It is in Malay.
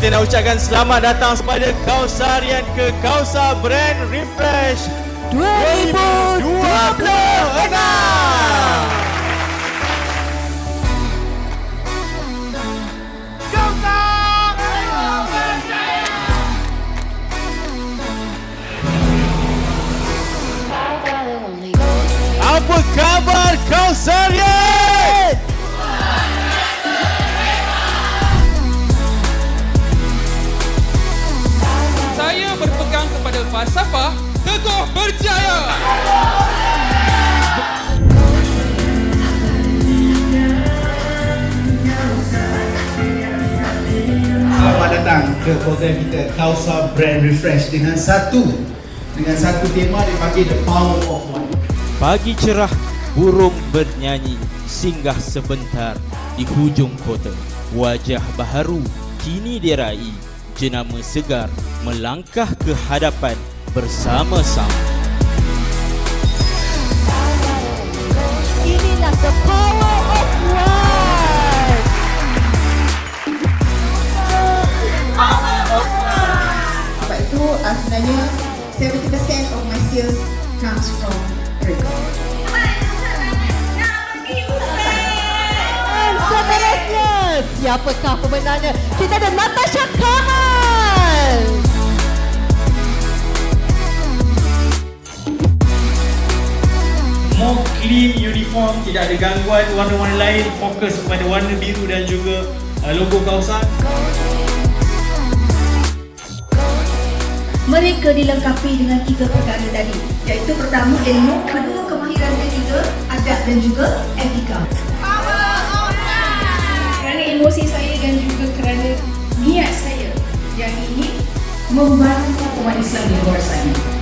kita nak ucapkan selamat datang kepada Kausarian ke Kausar Brand Refresh 2026. Apa khabar Kausarian? Saya berpegang kepada falsafah Teguh Berjaya. Selamat datang ke program kita Kausar Brand Refresh dengan satu tema dipanggil The Power of One. Pagi cerah, burung bernyanyi, singgah sebentar di hujung kota. Wajah baharu kini diraih, jenama segar melangkah ke hadapan bersama-sama. Inilah the power of one. Sebab itu sebenarnya 70% of my sales comes from mereka. Dan seterusnya, siapakah pemenangnya? Kita ada Natasha Kamal. More clean uniform, tidak ada gangguan warna-warna lain, fokus kepada warna biru dan juga logo Kausar. Mereka dilengkapi dengan 3 perkara tadi, iaitu pertama ilmu, kedua kemahiran ketiga adab dan juga etika. Kerana emosi saya dan juga kerana niat saya yang ingin membantu umat Islam di luar sana.